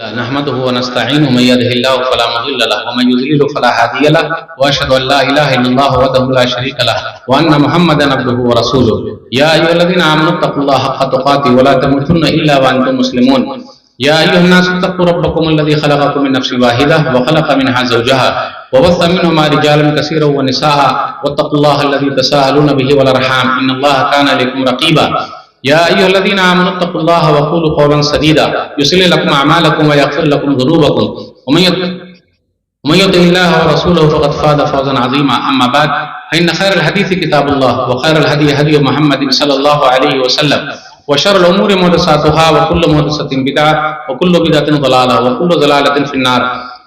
نحمده ونستعينه من يهده الله فلا مضل له ومن يضلل فلا هادي له واشهد ان لا اله الا الله وحده لا شريك له وان محمدا عبده ورسوله يا ايها الذين امنوا اتقوا الله حق تقاته ولا تموتن الا وانتم مسلمون يا ايها الناس اتقوا ربكم الذي خلقكم من نفس واحده وخلق منها زوجها وبث منهما رجالا كثيرا ونساء واتقوا الله الذي تساءلون به والارحام ان الله كان عليكم رقيبا يا أيها الذين آمنوا اتقوا الله وقولوا قولا سديدا يصلح لكم أعمالكم ويغفر لكم ذنوبكم ومن يطع الله ورسوله فقد فاز فوزا عظيما أما بعد فإن خير الحديث كتاب الله وخير الهدي هدي محمد صلى الله عليه وسلم وشر الأمور محدثاتها وكل محدثة بدعة وكل بدعة ضلالة وكل ضلالة في النار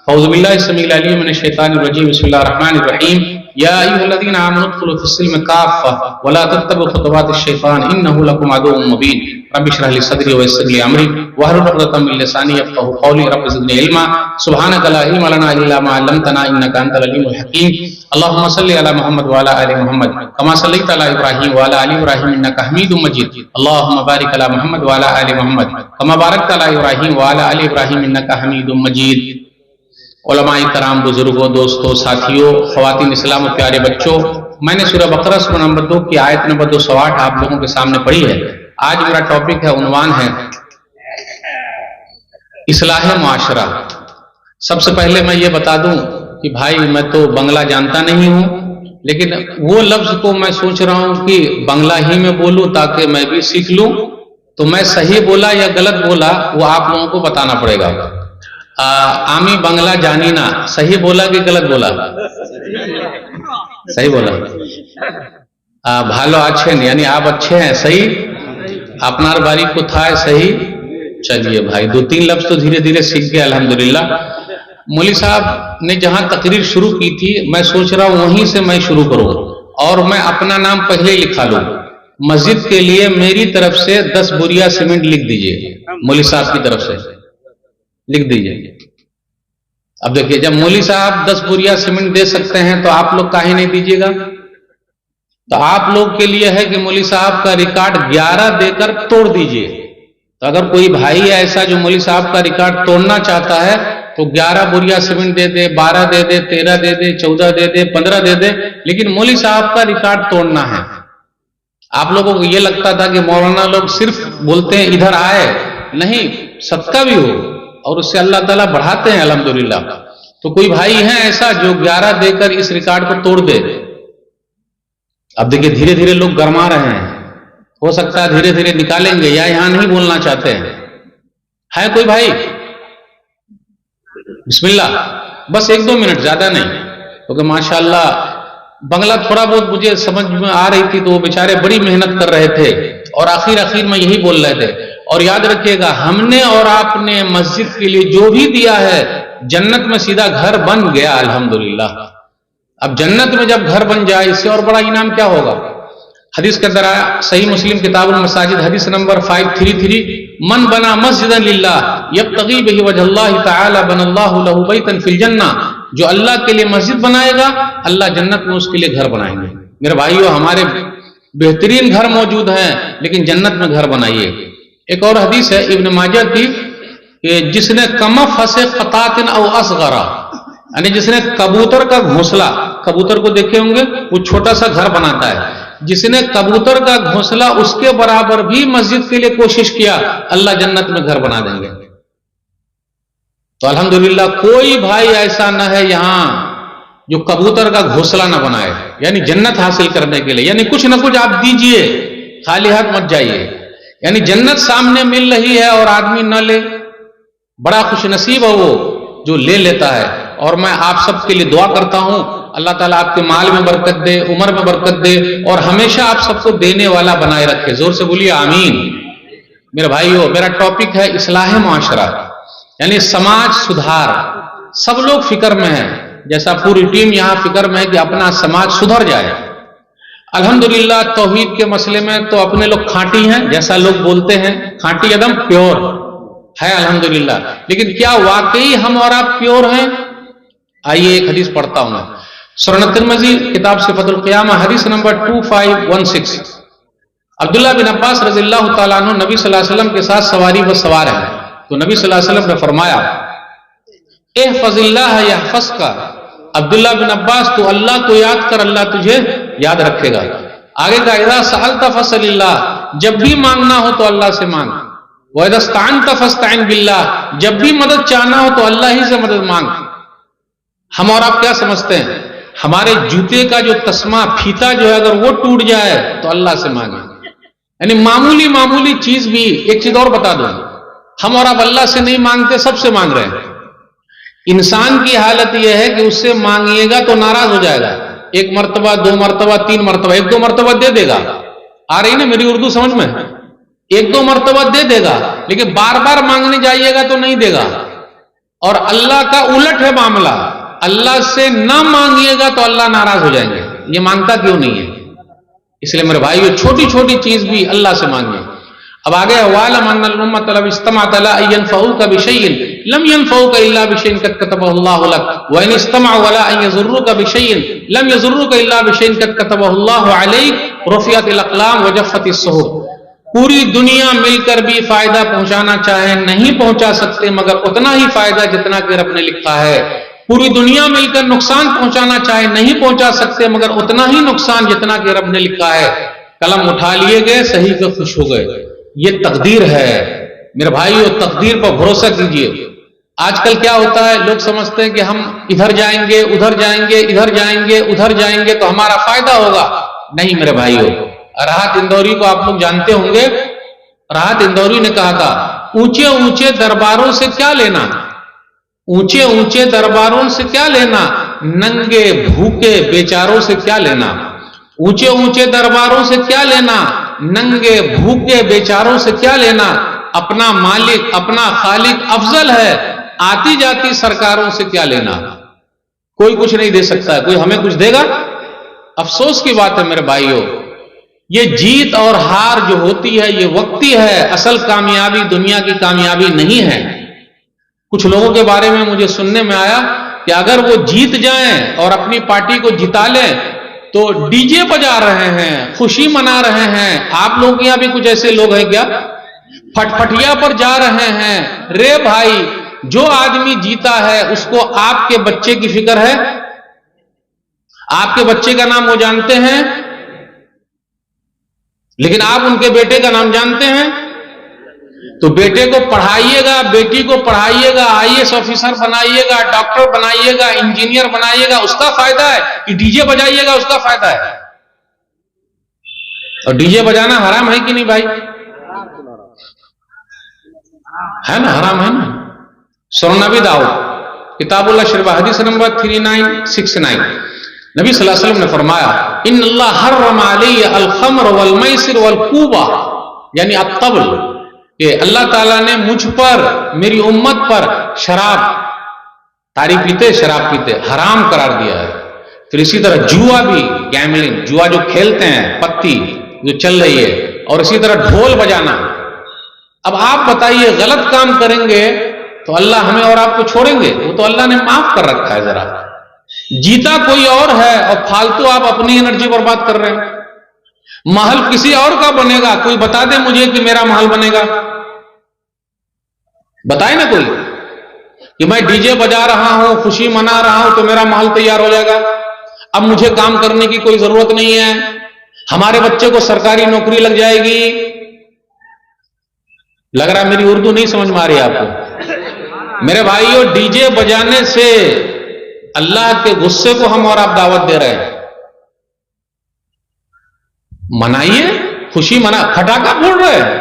أعوذ بالله السميع العليم من الشيطان الرجيم بسم الله الرحمن الرحيم يا أيها الذين آمنوا ادخلوا في السلم كافة ولا تتبعوا خطوات الشيطان إنه لكم عدو مبين رب اشرح لي صدري ويسر لي أمري واحلل عقدة من لساني يفقهوا قولي رب زدني علما سبحانك لا علم لنا إلا ما علمتنا إنك أنت العليم الحكيم اللهم صل على محمد وعلى آل محمد كما صليت على إبراهيم وعلى آل إبراهيم إنك حميد مجيد اللهم بارك على محمد وعلى آل محمد كما باركت على إبراهيم وعلى آل إبراهيم إنك حميد مجيد علماء کرام، بزرگوں، دوستوں، ساتھیوں، خواتین اسلام و پیارے بچوں، میں نے سورہ بقرہ سورہ نمبر 2 کی آیت نمبر 208 آپ لوگوں کے سامنے پڑھی ہے۔ آج میرا ٹاپک ہے، عنوان ہے اصلاح معاشرہ۔ سب سے پہلے میں یہ بتا دوں کہ بھائی میں تو بنگلہ جانتا نہیں ہوں، لیکن وہ لفظ کو میں سوچ رہا ہوں کہ بنگلہ ہی میں بولوں تاکہ میں بھی سیکھ لوں، تو میں صحیح بولا یا غلط بولا وہ آپ لوگوں کو بتانا پڑے گا۔ آمی بنگلہ جانی نا، صحیح بولا کہ غلط بولا؟ صحیح بولا۔ بھالو اچھے نہیں، یعنی آپ اچھے ہیں، صحیح؟ اپنار باری کو تھا صحیح؟ چلیے بھائی، 2-3 لفظ تو دھیرے دھیرے سیکھ گئے الحمدللہ۔ مولوی صاحب نے جہاں تقریر شروع کی تھی میں سوچ رہا ہوں وہیں سے میں شروع کروں اور میں اپنا نام پہلے لکھا لوں۔ مسجد کے لیے میری طرف سے 10 بوریا سیمنٹ لکھ دیجئے، مولوی صاحب کی طرف سے لکھ دیجئے۔ اب دیکھیے، جب مولوی صاحب 10 بوریا سیمنٹ دے سکتے ہیں تو آپ لوگ کاہے نہیں دیجیے گا؟ تو آپ لوگ کے لیے ہے کہ مولوی صاحب کا ریکارڈ 11 دے کر توڑ دیجئے۔ تو اگر کوئی بھائی ہے ایسا جو مولوی صاحب کا ریکارڈ توڑنا چاہتا ہے تو 11 بوریا سیمنٹ دے دے، 12 دے دے، 13 دے دے، 14 دے دے، 15 دے دے، لیکن مولوی صاحب کا ریکارڈ توڑنا ہے۔ آپ لوگوں کو یہ لگتا تھا کہ مولانا لوگ صرف بولتے ہیں ادھر آئے، نہیں، صدقہ بھی ہو اور اس سے اللہ تعالیٰ بڑھاتے ہیں الحمدللہ۔ تو کوئی بھائی ہے ایسا جو 11 دے کر اس ریکارڈ کو توڑ دے؟ اب دیکھیں دھیرے دھیرے لوگ گرما رہے ہیں، ہو سکتا ہے دھیرے دھیرے نکالیں گے یا یہاں نہیں بولنا چاہتے ہیں۔ ہے کوئی بھائی؟ بسم اللہ، بس 1-2 منٹ، زیادہ نہیں، کیونکہ ماشاءاللہ بنگلہ تھوڑا بہت مجھے سمجھ میں آ رہی تھی تو وہ بیچارے بڑی محنت کر رہے تھے اور آخر میں یہی بول رہے تھے۔ اور یاد رکھیے گا، ہم نے اور آپ نے مسجد کے لیے جو بھی دیا ہے جنت میں سیدھا گھر بن گیا الحمدللہ۔ اب جنت میں جب گھر بن جائے اس سے اور بڑا انعام کیا ہوگا؟ حدیث کے اندر آیا، صحیح مسلم کتاب المساجد حدیث نمبر 533، من بنا مسجدا للہ یبتغی بہ وجہ اللہ تعالی بن اللہ لہ بیتا فی الجنہ، جو اللہ کے لیے مسجد بنائے گا اللہ جنت میں اس کے لیے گھر بنائیں گے۔ میرے بھائیو، ہمارے بہترین گھر موجود ہیں لیکن جنت میں گھر بنائیے۔ ایک اور حدیث ہے ابن ماجہ کی کہ جس نے کمف سے قطات او اصغرا، یعنی جس نے کبوتر کا گھونسلہ، کبوتر کو دیکھے ہوں گے وہ چھوٹا سا گھر بناتا ہے، جس نے کبوتر کا گھونسلہ اس کے برابر بھی مسجد کے لیے کوشش کیا اللہ جنت میں گھر بنا دیں گے۔ تو الحمدللہ کوئی بھائی ایسا نہ ہے یہاں جو کبوتر کا گھونسلہ نہ بنائے، یعنی جنت حاصل کرنے کے لیے، یعنی کچھ نہ کچھ آپ دیجئے، خالی ہاتھ مت جائیے۔ یعنی جنت سامنے مل رہی ہے اور آدمی نہ لے، بڑا خوش نصیب ہے وہ جو لے لیتا ہے۔ اور میں آپ سب کے لیے دعا کرتا ہوں اللہ تعالیٰ آپ کے مال میں برکت دے، عمر میں برکت دے اور ہمیشہ آپ سب کو دینے والا بنائے رکھے۔ زور سے بولیے آمین۔ میرے بھائیو، میرا ٹاپک ہے اصلاح معاشرہ، یعنی سماج سدھار۔ سب لوگ فکر میں ہیں، جیسا پوری ٹیم یہاں فکر میں ہے کہ اپنا سماج سدھر جائے۔ الحمدللہ توحید کے مسئلے میں تو اپنے لوگ کھانٹی ہیں، جیسا لوگ بولتے ہیں کھانٹی ایک دم پیور ہے الحمدللہ، لیکن کیا واقعی ہم اور آپ پیور ہیں؟ آئیے ایک حدیث پڑھتا ہوں میں، سنن ترمذی کتاب صفت القیامہ حدیث نمبر 2516۔ عبداللہ بن عباس رضی اللہ تعالیٰ عنہ نبی صلی اللہ علیہ وسلم کے ساتھ سواری پر سوار ہیں، تو نبی صلی اللہ علیہ وسلم نے فرمایا احفظ اللہ یحفظک، عبداللہ بن عباس تو اللہ کو یاد کر، اللہ تجھے یاد رکھے گا۔ آگے کا اذا سألت فاسأل اللہ، جب بھی مانگنا ہو تو اللہ سے مانگ، وَإِذَا اسْتَعَنْتَ فَاسْتَعِنْ بِاللَّهِ، جب بھی مدد چاہنا ہو تو اللہ ہی سے مدد مانگ۔ ہم اور آپ کیا سمجھتے ہیں؟ ہمارے جوتے کا جو تسمہ پھیتا جو ہے اگر وہ ٹوٹ جائے تو اللہ سے مانگیں، یعنی معمولی چیز بھی۔ ایک چیز اور بتا دوں، ہم اور آپ اللہ سے نہیں مانگتے، سب سے مانگ رہے ہیں۔ انسان کی حالت یہ ہے کہ اس سے مانگیے گا تو ناراض ہو جائے گا، ایک مرتبہ، دو مرتبہ، تین مرتبہ، ایک دو مرتبہ دے دے گا، آ رہی نا میری اردو سمجھ میں؟ ایک دو مرتبہ دے دے گا، لیکن بار بار مانگنے جائیے گا تو نہیں دے گا۔ اور اللہ کا الٹ ہے معاملہ، اللہ سے نہ مانگیے گا تو اللہ ناراض ہو جائیں گے۔ یہ مانگتا کیوں نہیں ہے؟ اس لیے میرے بھائیو چھوٹی چھوٹی چیز بھی اللہ سے مانگیں۔ اب آگے وَاعْلَمْ أَنَّ الْأُمَّةَ لَوِ اجْتَمَعَتْ عَلَىٰ أَن يَنفَعُوكَ بِشَيْءٍ لَمْ يَنفَعُوكَ إِلَّا بِشَيْءٍ قَدْ كَتَبَهُ اللَّهُ لَكَ وَإِنِ اجْتَمَعُوا عَلَىٰ أَن يَضُرُّوكَ بِشَيْءٍ لَمْ يَضُرُّوكَ إِلَّا بِشَيْءٍ قَدْ كَتَبَهُ اللَّهُ عَلَيْكَ رُفِعَتِ الْأَقْلَامُ وَجَفَّتِ الصُّحُفُ۔ پوری دنیا مل کر بھی فائدہ پہنچانا چاہے نہیں پہنچا سکتے مگر اتنا ہی فائدہ جتنا کہ رب نے لکھا ہے۔ پوری دنیا مل کر نقصان پہنچانا چاہے نہیں پہنچا سکتے مگر اتنا ہی نقصان جتنا کہ رب نے لکھا ہے۔ قلم اٹھا لیے گئے، صحیح پہ خوش ہو گئے، یہ تقدیر ہے میرے بھائیو، تقدیر پر بھروسہ کیجئے۔ آج کل کیا ہوتا ہے، لوگ سمجھتے ہیں کہ ہم ادھر جائیں گے، ادھر جائیں گے، ادھر جائیں گے، ادھر جائیں گے تو ہمارا فائدہ ہوگا۔ نہیں میرے بھائیو، راحت اندوری کو آپ لوگ جانتے ہوں گے، راحت اندوری نے کہا تھا اونچے اونچے درباروں سے کیا لینا، اونچے اونچے درباروں سے کیا لینا، ننگے بھوکے بیچاروں سے کیا لینا۔ اونچے اونچے درباروں سے کیا لینا، ننگے بھوکے بیچاروں سے کیا لینا، اپنا مالک اپنا خالق افضل ہے، آتی جاتی سرکاروں سے کیا لینا۔ کوئی کچھ نہیں دے سکتا ہے، کوئی ہمیں کچھ دے گا؟ افسوس کی بات ہے میرے بھائیوں، یہ جیت اور ہار جو ہوتی ہے یہ وقتی ہے، اصل کامیابی دنیا کی کامیابی نہیں ہے۔ کچھ لوگوں کے بارے میں مجھے سننے میں آیا کہ اگر وہ جیت جائیں اور اپنی پارٹی کو جتا لیں تو ڈی جے بجا رہے ہیں، خوشی منا رہے ہیں۔ آپ لوگوں کے یہاں بھی کچھ ایسے لوگ ہیں کیا؟ پھٹ پھٹیا پر جا رہے ہیں۔ رے بھائی، جو آدمی جیتا ہے اس کو آپ کے بچے کی فکر ہے؟ آپ کے بچے کا نام وہ جانتے ہیں، لیکن آپ ان کے بیٹے کا نام جانتے ہیں؟ تو بیٹے کو پڑھائیے گا، بیٹی کو پڑھائیے گا، IAS آفیسر بنائیے گا، ڈاکٹر بنائیے گا، انجینئر بنائیے گا، اس کا فائدہ ہے کہ ڈی جے بجائیے گا اس کا فائدہ ہے؟ اور ڈی جے بجانا حرام ہے کہ نہیں بھائی؟ ہے نا، حرام ہے نا۔ سنن نبی داؤد کتاب اللہ شریف حدیث نمبر 3969، نبی صلی اللہ علیہ وسلم نے فرمایا ان اللہ حرم علی الخمر والمیسر والکوبہ، یعنی الطبل، کہ اللہ تعالیٰ نے مجھ پر، میری امت پر شراب، تاری پیتے، شراب پیتے حرام قرار دیا ہے۔ پھر اسی طرح جوا بھی، گیملنگ، جوا جو کھیلتے ہیں، پتی جو چل رہی ہے، اور اسی طرح ڈھول بجانا۔ اب آپ بتائیے غلط کام کریں گے تو اللہ ہمیں اور آپ کو چھوڑیں گے؟ وہ تو اللہ نے معاف کر رکھا ہے۔ ذرا جیتا کوئی اور ہے اور فالتو آپ اپنی انرجی برباد کر رہے ہیں۔ محل کسی اور کا بنے گا، کوئی بتا دے مجھے کہ میرا محل بنے گا، بتائے نا کوئی کہ میں ڈی جے بجا رہا ہوں، خوشی منا رہا ہوں تو میرا محل تیار ہو جائے گا، اب مجھے کام کرنے کی کوئی ضرورت نہیں ہے، ہمارے بچے کو سرکاری نوکری لگ جائے گی۔ لگ رہا ہے میری اردو نہیں سمجھ میں آ رہی ہے آپ کو۔ میرے بھائیوں، ڈی جے بجانے سے اللہ کے غصے کو ہم اور آپ دعوت دے رہے ہیں۔ منائیے، خوشی منا، پٹاخہ پھوڑ رہے ہیں،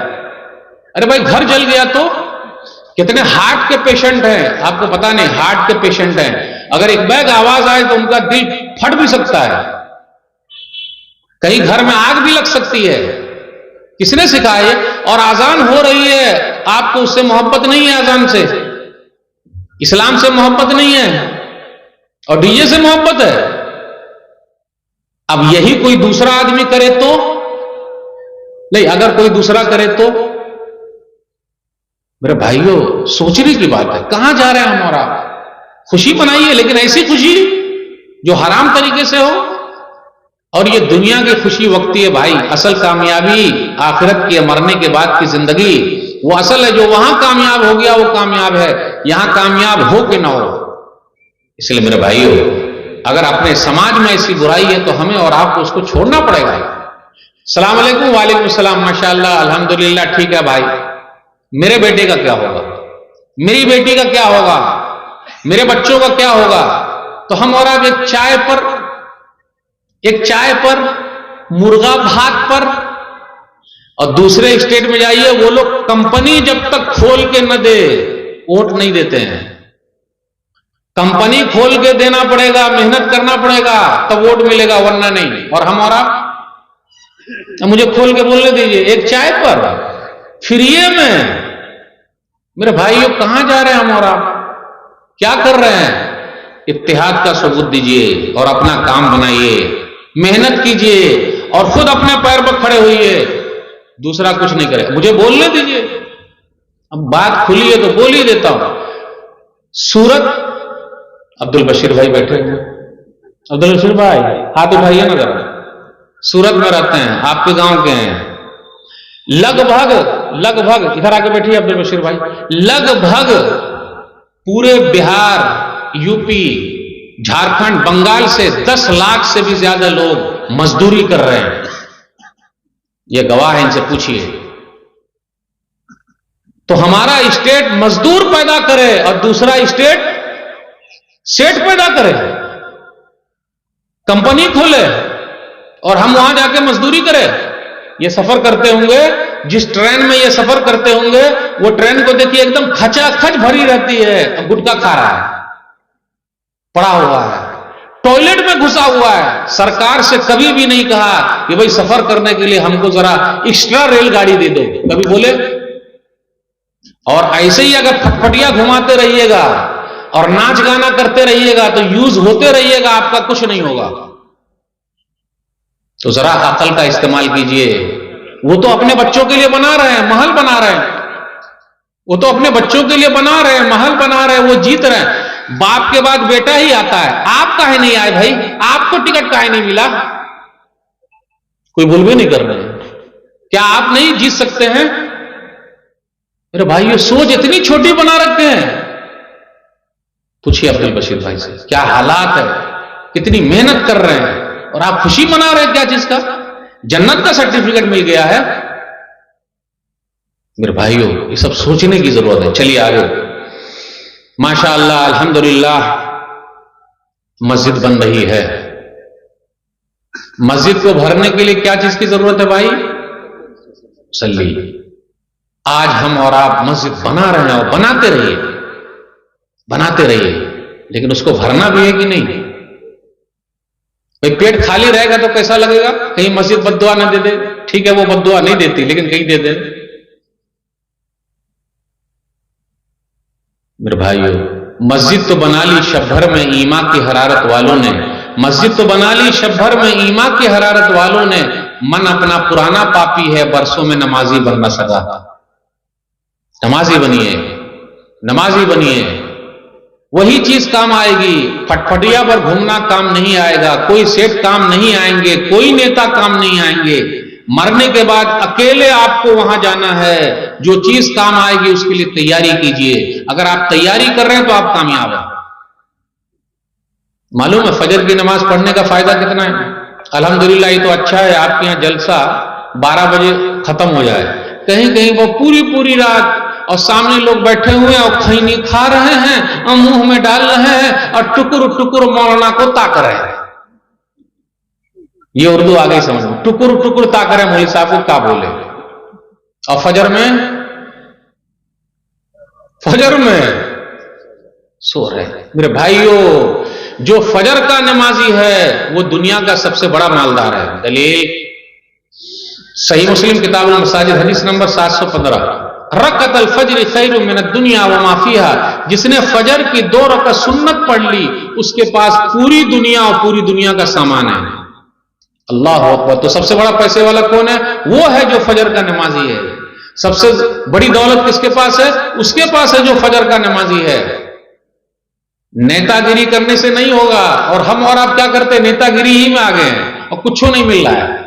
ارے بھائی گھر جل گیا تو؟ کتنے ہارٹ کے پیشنٹ ہیں آپ کو پتا نہیں، ہارٹ کے پیشنٹ ہیں، اگر ایک بیگ آواز آئے تو ان کا دل پھٹ بھی سکتا ہے، کہیں گھر میں آگ بھی لگ سکتی ہے۔ کس نے سکھایا؟ اور اذان ہو رہی ہے، آپ کو اس سے محبت نہیں ہے، اذان سے، اسلام سے محبت نہیں ہے، اور ڈی جے سے محبت ہے۔ اب یہی کوئی دوسرا آدمی کرے تو نہیں، اگر کوئی دوسرا کرے تو میرے بھائیوں سوچنے کی بات ہے، کہاں جا رہے ہیں ہم اور آپ؟ خوشی منائیے لیکن ایسی خوشی جو حرام طریقے سے ہو، اور یہ دنیا کی خوشی وقتی ہے بھائی، اصل کامیابی آخرت کی، مرنے کے بعد کی زندگی وہ اصل ہے. جو وہاں کامیاب ہو گیا وہ کامیاب ہے, یہاں کامیاب ہو کہ نہ ہو. اس لیے میرے بھائیو, اگر اپنے سماج میں ایسی برائی ہے تو ہمیں اور آپ کو اس کو چھوڑنا پڑے گا. السلام علیکم. وعلیکم السلام. ماشاءاللہ, الحمدللہ, ٹھیک ہے بھائی. میرے بیٹے کا کیا ہوگا, میری بیٹی کا کیا ہوگا, میرے بچوں کا کیا ہوگا؟ تو ہم اور آپ ایک چائے پر مرغا بھات پر, اور دوسرے اسٹیٹ میں جائیے وہ لوگ کمپنی جب تک کھول کے نہ دے ووٹ نہیں دیتے ہیں. کمپنی کھول کے دینا پڑے گا, محنت کرنا پڑے گا تب ووٹ ملے گا, ورنہ نہیں. اور ہم اور آپ, مجھے کھول کے بولنے دیجئے, ایک چائے پر فری میں. میرے بھائیو کہاں جا رہے ہیں ہم اور آپ, کیا کر رہے ہیں؟ اتحاد کا ثبوت دیجئے اور اپنا کام بنائیے, محنت کیجئے اور خود اپنے پیر پر کھڑے ہوئیے, دوسرا کچھ نہیں کرے. مجھے بولنے دیجئے, اب بات کھلی ہے تو بول ہی دیتا ہوں. سورت, عبد البشیر بھائی بیٹھے ہیں, عبد البشیر بھائی ہاتھ اٹھائیے نا ذرا. سورت میں رہتے ہیں, آپ کے گاؤں کے ہیں. لگ بھگ ادھر آ کے بیٹھیے عبد البشیر بھائی. لگ بھگ پورے بہار, یو پی, جھارکھنڈ, بنگال سے 10 لاکھ سے بھی زیادہ لوگ مزدوری کر رہے ہیں. یہ گواہ ہے, ان سے پوچھیے. تو ہمارا اسٹیٹ مزدور پیدا کرے اور دوسرا اسٹیٹ سیٹ پیدا کرے, کمپنی کھولے اور ہم وہاں جا کے مزدوری کرے. یہ سفر کرتے ہوں گے, جس ٹرین میں یہ سفر کرتے ہوں گے وہ ٹرین کو دیکھیے ایک دم کھچا کھچ بھری رہتی ہے, گٹکا کھا رہا ہے, پڑا ہوا ہے, ٹوائلٹ میں گھسا ہوا ہے. سرکار سے کبھی بھی نہیں کہا کہ بھئی سفر کرنے کے لیے ہم کو ذرا ایکسٹرا ریل گاڑی دے دو, کبھی بولے؟ اور ایسے ہی اگر پھٹپھٹیا گھماتے رہیے گا اور ناچ گانا کرتے رہیے گا تو یوز ہوتے رہیے گا, آپ کا کچھ نہیں ہوگا. تو ذرا عقل کا استعمال کیجئے. وہ تو اپنے بچوں کے لیے بنا رہے ہیں, محل بنا رہے ہیں, وہ تو اپنے بچوں کے لیے بنا رہے ہیں, محل بنا رہے ہیں, وہ جیت رہے ہیں. باپ کے بعد بیٹا ہی آتا ہے, آپ کاہے نہیں آئے بھائی, آپ کو ٹکٹ کاہے نہیں ملا؟ کوئی بول بھی نہیں کر رہے ہیں. کیا آپ نہیں جیت سکتے ہیں؟ میرے بھائی یہ سوچ اتنی چھوٹی بنا رکھتے ہیں. پوچھیے عبد البشیر بھائی سے, کیا حالات ہے, کتنی محنت کر رہے ہیں اور آپ خوشی منا رہے ہیں کیا چیز کا؟ جنت کا سرٹیفکیٹ مل گیا ہے. میرے بھائیوں یہ سب سوچنے کی ضرورت ہے. چلیے آگے. ماشاءاللہ, الحمدللہ, مسجد بن رہی ہے. مسجد کو بھرنے کے لیے کیا چیز کی ضرورت ہے بھائی؟ صلی. آج ہم اور آپ مسجد بنا رہے ہیں اور بناتے رہیے, لیکن اس کو بھرنا بھی ہے کہ نہیں؟ بھئی پیٹ خالی رہے گا تو کیسا لگے گا؟ کہیں مسجد بد دعا نہ دے دے. ٹھیک ہے وہ بد دعا نہیں دیتی, لیکن کہیں دے دے. میرے بھائیو مسجد تو بنا لی شب بھر میں ایمان کی حرارت والوں نے, مسجد تو بنا لی شب بھر میں ایمان کی حرارت والوں نے, من اپنا پرانا پاپی ہے, برسوں میں نمازی بن نہ سکا. نمازی بنیے, وہی چیز کام آئے گی. پھٹپھٹیا پر گھومنا کام نہیں آئے گا, کوئی سیٹ کام نہیں آئیں گے, کوئی نیتا کام نہیں آئیں گے. مرنے کے بعد اکیلے آپ کو وہاں جانا ہے. جو چیز کام آئے گی اس کے لیے تیاری کیجئے. اگر آپ تیاری کر رہے ہیں تو آپ کامیاب ہیں. معلوم ہے فجر کی نماز پڑھنے کا فائدہ کتنا ہے؟ الحمدللہ یہ تو اچھا ہے آپ کے یہاں جلسہ 12 بجے ختم ہو جائے. کہیں وہ پوری رات اور سامنے لوگ بیٹھے ہوئے ہیں اور کھینی کھا رہے ہیں اور منہ میں ڈال رہے ہیں اور ٹکر مولانا کو تاک رہے ہیں. یہ اردو آگے سمجھ میں, ٹکر تاک رہے ہیں مولوی صاحب کو کیا بولے. اور فجر میں سو رہے ہیں. میرے بھائیوں جو فجر کا نمازی ہے وہ دنیا کا سب سے بڑا مالدار ہے. دلیل صحیح مسلم کتاب المساجد حدیث نمبر 715, رکعت الفجر خیر من الدنیا وما فیہا. جس نے فجر کی 2 رکعت سنت پڑھ لی اس کے پاس پوری دنیا اور پوری دنیا کا سامان ہے. اللہ اکبر. تو سب سے بڑا پیسے والا کون ہے؟ وہ ہے جو فجر کا نمازی ہے. سب سے بڑی دولت کس کے پاس ہے؟ اس کے پاس ہے جو فجر کا نمازی ہے. نیتا گیری کرنے سے نہیں ہوگا. اور ہم اور آپ کیا کرتے ہیں؟ نیتا گیری ہی میں آ گئے ہیں اور کچھ نہیں مل رہا ہے.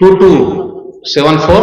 2274,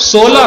16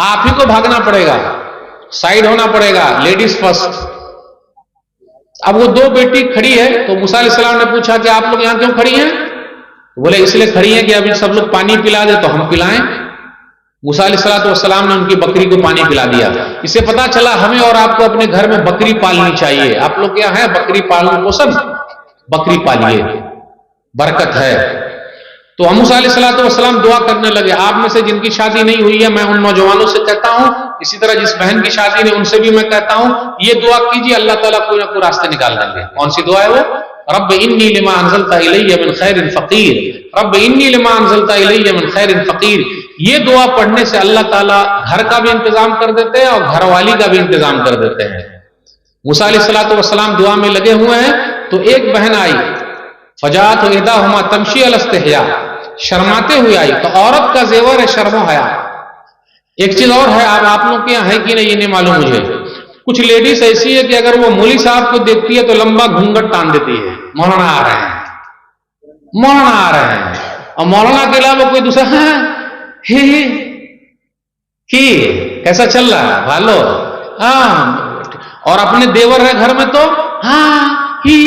آپ ہی کو بھاگنا پڑے گا, سائڈ ہونا پڑے گا, لیڈیز فرسٹ. اب وہ دو بیٹی کھڑی ہے تو موسیٰ علیہ السلام نے پوچھا کہ آپ لوگ یہاں کیوں کھڑی ہیں؟ بولے اس لیے کھڑی ہیں کہ ابھی سب لوگ پانی پلا دے تو ہم پلائیں. موسیٰ علیہ السلام نے ان کی بکری کو پانی پلا دیا. اس سے پتا چلا ہمیں اور آپ کو اپنے گھر میں بکری پالنی چاہیے. آپ لوگ کیا ہیں بکری پالن پوسن, بکری پالیے, برکت ہے. تو موسیٰ علیہ السلام دعا کرنے لگے. آپ میں سے جن کی شادی نہیں ہوئی ہے میں ان نوجوانوں سے کہتا ہوں, اسی طرح جس بہن کی شادی نہیں ان سے بھی میں کہتا ہوں یہ دعا کیجیے, اللہ تعالیٰ کوئی نہ کوئی راستے نکال دیں گے. کون سی دعا ہے وہ؟ رب انی لما انزلت الی من خیر فقیر, رب انی لما انزلت الی من خیر فقیر. یہ دعا پڑھنے سے اللہ تعالیٰ گھر کا بھی انتظام کر دیتے ہیں اور گھر والی کا بھی انتظام کر دیتے ہیں. موسیٰ علیہ السلام دعا میں لگے ہوئے ہیں تو ایک بہن آئی, فجاءت احداہما تمشی علی الاستحیاء, شرماتے ہوئے آئی. تو عورت کا زیور ہے شرم و حیا. ایک چیز اور ہے, آپ لوگ کے یہاں ہے کہ نہیں یہ نہیں معلوم مجھے, کچھ لیڈیز ایسی ہے کہ اگر وہ مولوی صاحب کو دیکھتی ہے تو لمبا گھونگھٹ تان دیتی ہے, مولانا آ رہے ہیں, مولانا آ رہے ہیں. اور مولانا کے علاوہ کوئی دوسرا کیسا چل رہا ہے بھالو, ہاں. اور اپنے دیور ہے گھر میں تو ہاں ہی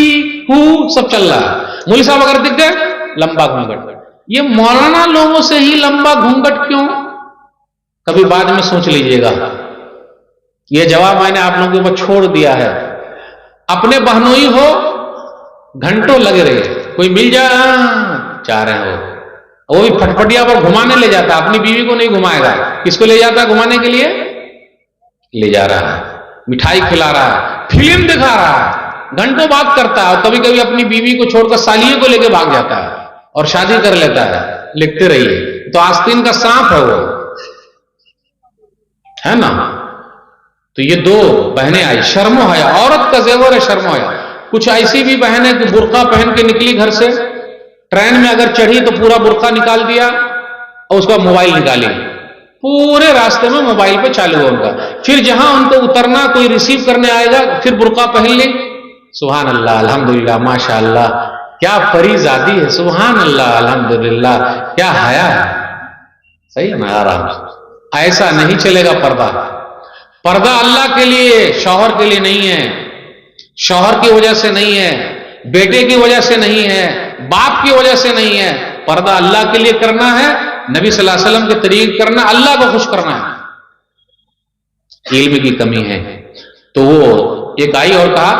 ہو سب چل رہا ہے. مولوی صاحب اگر دکھ گئے لمبا گھونگھٹ. یہ مولانا لوگوں سے ہی لمبا گھونگھٹ کیوں؟ کبھی بعد میں سوچ لیجئے گا. یہ جواب میں نے آپ لوگوں کے اوپر چھوڑ دیا ہے. اپنے بہنوئی ہو گھنٹوں لگے رہے, کوئی مل جائے چاہ رہے ہو, وہ بھی پھٹپٹیا پر گھمانے لے جاتا, اپنی بیوی کو نہیں گھمائے گا. کس کو لے جاتا ہے گھمانے کے لیے؟ لے جا رہا ہے, مٹھائی کھلا رہا ہے, فلم دکھا رہا ہے, گھنٹوں بات کرتا ہے. اور کبھی کبھی اپنی بیوی کو چھوڑ کر سالیے کو لے کے بھاگ جاتا ہے اور شادی کر لیتا ہے. لکھتے رہیے. تو آستین کا سانپ ہے وہ, ہے نا. تو یہ دو بہنیں آئی, شرم و حیا, عورت کا زیور ہے شرم و حیا. کچھ ایسی بھی بہنیں کہ برقع پہن کے نکلی گھر سے, ٹرین میں اگر چڑھی تو پورا برقع نکال دیا اور اس کا موبائل نکالی, پورے راستے میں موبائل پہ چالو ہو ان کا. پھر جہاں ان کو اترنا کوئی ریسیو کرنے آئے گا پھر برقع پہن لی. سبحان اللہ, الحمدللہ, ماشاء اللہ, کیا پری زادی ہے, سبحان اللہ, الحمدللہ, کیا حیا ہے. صحیح میں آرام سے. ایسا نہیں چلے گا پردہ. پردہ اللہ کے لیے, شوہر کے لیے نہیں ہے, شوہر کی وجہ سے نہیں ہے, بیٹے کی وجہ سے نہیں ہے, باپ کی وجہ سے نہیں ہے. پردہ اللہ کے لیے کرنا ہے, نبی صلی اللہ علیہ وسلم کے طریق کرنا, اللہ کو خوش کرنا ہے. علم کی کمی ہے. تو وہ ایک آئی اور کہا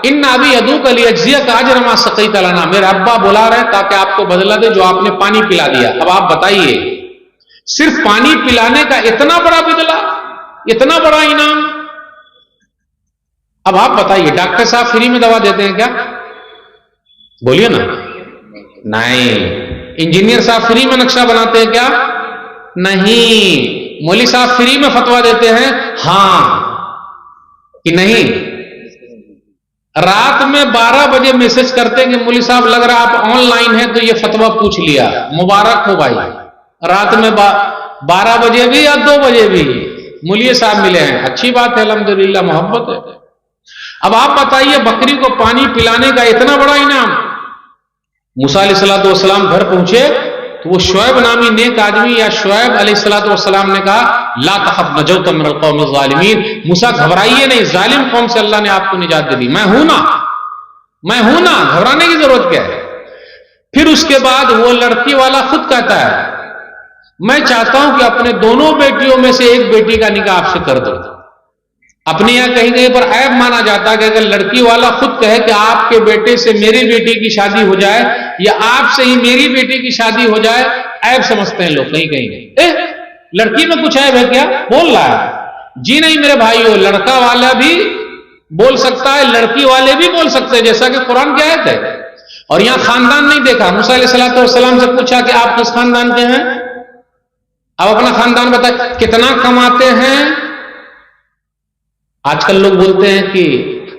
ان ابی ادعوک لیجزیک اجر ما سقیت لنا, میرے ابا بلا رہے ہیں تاکہ آپ کو بدلہ دے جو آپ نے پانی پلا دیا. اب آپ بتائیے, صرف پانی پلانے کا اتنا بڑا بدلہ, اتنا بڑا انعام. اب آپ بتائیے, ڈاکٹر صاحب فری میں دوا دیتے ہیں کیا؟ بولیے نا. نہیں. انجینئر صاحب فری میں نقشہ بناتے ہیں کیا؟ نہیں. مولوی صاحب فری میں فتوا دیتے ہیں ہاں کہ نہیں؟ رات میں 12 بجے میسج کرتے ہیں کہ مولوی صاحب لگ رہا آپ آن لائن ہیں تو یہ فتوا پوچھ لیا, مبارک ہو بھائی. رات میں 12 بجے بھی یا 2 بجے بھی مولوی صاحب ملے ہیں, اچھی بات ہے, الحمدللہ, محبت ہے. اب آپ بتائیے بکری کو پانی پلانے کا اتنا بڑا انعام. موسیٰ علیہ السلام گھر پہنچے تو وہ شعیب نامی نیک آدمی یا شعیب علیہ السلام نے کہا لا تخف نجوت من القوم الظالمین, موسیٰ گھبرائیے نہیں, ظالم قوم سے اللہ نے آپ کو نجات دے دی, میں ہوں نا, میں ہوں نا, گھبرانے کی ضرورت کیا ہے. پھر اس کے بعد وہ لڑکی والا خود کہتا ہے میں چاہتا ہوں کہ اپنے دونوں بیٹیوں میں سے ایک بیٹی کا نکاح آپ سے کر دو. اپنے یہاں کہیں کہیں پر عیب مانا جاتا ہے کہ اگر لڑکی والا خود کہے کہ آپ کے بیٹے سے میری بیٹی کی شادی ہو جائے یا آپ سے ہی میری بیٹی کی شادی ہو جائے, عیب سمجھتے ہیں لوگ کہیں کہیں. لڑکی میں کچھ عیب ہے کیا؟ بول رہا ہے. جی نہیں میرے بھائیو, لڑکا والا بھی بول سکتا ہے, لڑکی والے بھی بول سکتے ہیں, جیسا کہ قرآن کی آیت ہے. اور یہاں خاندان نہیں دیکھا. موسیٰ علیہ السلام سے پوچھا کہ آپ کس خاندان کے ہیں؟ اب اپنا خاندان بتائیں, کتنا کماتے ہیں. آج کل لوگ بولتے ہیں کہ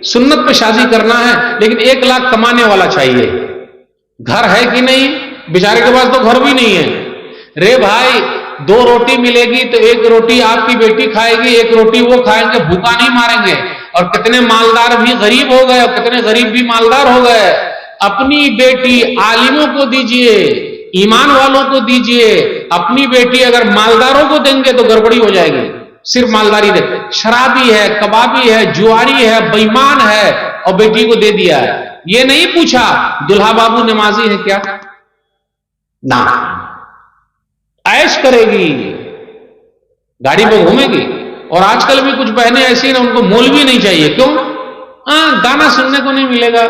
سنت پہ شادی کرنا ہے لیکن 1 لاکھ کمانے والا چاہیے. گھر ہے کہ نہیں؟ بیچارے کے پاس تو گھر بھی نہیں ہے. رے بھائی 2 روٹی ملے گی تو 1 روٹی آپ کی بیٹی کھائے گی, 1 روٹی وہ کھائیں گے, بھوکا نہیں ماریں گے. اور کتنے مالدار بھی غریب ہو گئے اور کتنے غریب بھی مالدار ہو گئے. اپنی بیٹی عالموں کو دیجئے, ایمان والوں کو دیجئے. اپنی بیٹی اگر مالداروں کو دیں گے تو گڑبڑی ہو جائے گی. صرف مالداری دے، شرابی ہے، کبابی ہے، جواری ہے، بےمان ہے اور بیٹی کو دے دیا ہے. یہ نہیں پوچھا دلہا بابو نمازی ہے کیا؟ نہ، عیش کرے گی، گاڑی پہ گھومے گی. اور آج کل بھی کچھ بہنیں ایسی ہیں ان کو مولوی نہیں چاہیے. کیوں؟ گانا سننے کو نہیں ملے گا،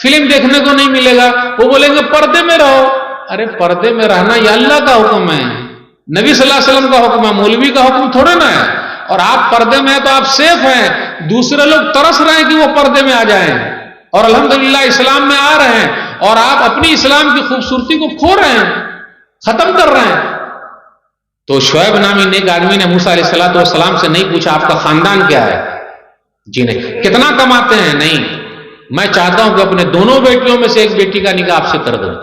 فلم دیکھنے کو نہیں ملے گا، وہ بولیں گے پردے میں رہو. ارے پردے میں رہنا یہ اللہ کا حکم ہے، نبی صلی اللہ علیہ وسلم کا حکم ہے، مولوی کا حکم تھوڑے نا ہے. اور آپ پردے میں ہیں تو آپ سیف ہیں. دوسرے لوگ ترس رہے ہیں کہ وہ پردے میں آ جائیں اور الحمدللہ اسلام میں آ رہے ہیں، اور آپ اپنی اسلام کی خوبصورتی کو کھو رہے ہیں، ختم کر رہے ہیں. تو شعیب نامی نیک آدمی نے موسیٰ علیہ السلام سے نہیں پوچھا آپ کا خاندان کیا ہے؟ جی نہیں. کتنا کماتے ہیں؟ نہیں. میں چاہتا ہوں کہ اپنے دونوں بیٹیوں میں سے ایک بیٹی کا نکاح آپ سے کر دوں،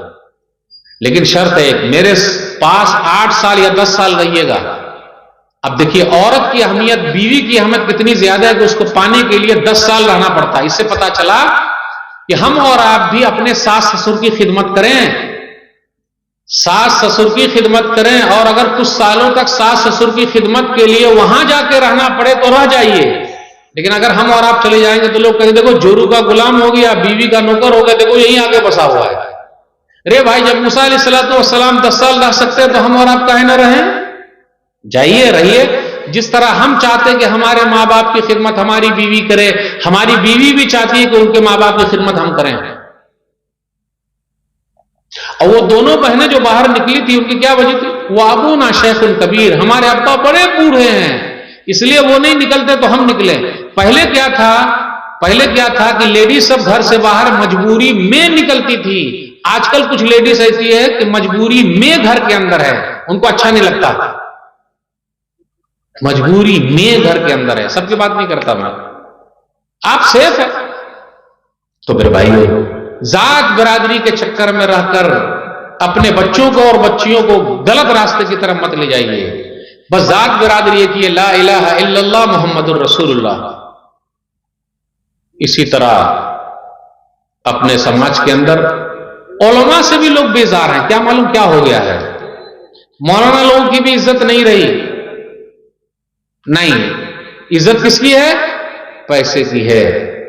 لیکن شرط ہے میرے پاس 8 سال یا 10 سال رہیے گا. اب دیکھیے عورت کی اہمیت، بیوی کی اہمیت کتنی زیادہ ہے کہ اس کو پانے کے لیے 10 سال رہنا پڑتا ہے. اس سے پتا چلا کہ ہم اور آپ بھی اپنے ساس سسر کی خدمت کریں، ساس سسر کی خدمت کریں، اور اگر کچھ سالوں تک ساس سسر کی خدمت کے لیے وہاں جا کے رہنا پڑے تو رہ جائیے. لیکن اگر ہم اور آپ چلے جائیں گے تو لوگ کہیں دیکھو جورو کا غلام ہو گیا، بیوی کا نوکر ہو گیا، دیکھو یہیں آگے بسا ہوا ہے. رے بھائی جب موسیٰ علیہ السلام 10 سال رہ سکتے ہیں تو ہم اور آپ کہیں نہ رہیں؟ جائیے، رہیے. جس طرح ہم چاہتے کہ ہمارے ماں باپ کی خدمت ہماری بیوی کرے، ہماری بیوی بھی چاہتی ہے کہ ان کے ماں باپ کی خدمت ہم کریں. اور وہ دونوں بہنیں جو باہر نکلی تھی ان کی کیا وجہ تھی؟ وہ ابونا شیخ کبیر، ہمارے ابا بڑے بوڑھے ہیں اس لیے وہ نہیں نکلتے تو ہم نکلے. پہلے کیا تھا کہ لیڈیز سب گھر سے باہر مجبوری میں نکلتی تھی. آج کل کچھ لیڈیز ایسی ہے کہ مجبوری میں گھر کے اندر ہے، ان کو اچھا نہیں لگتا. مجبوری میں گھر کے اندر ہے، سب کی بات نہیں کرتا میں. آپ سیف ہے تو میرے بھائی ذات برادری کے چکر میں رہ کر اپنے بچوں کو اور بچیوں کو غلط راستے کی طرف مت لے جائیے. بس ذات برادری یہ کہ لا الہ الا اللہ محمد الرسول اللہ. اسی طرح اپنے سماج کے اندر علماء سے بھی لوگ بیزار ہیں. کیا معلوم کیا ہو گیا ہے؟ مولانا لوگوں کی بھی عزت نہیں رہی. نہیں، عزت کس کی ہے؟ پیسے کی ہے.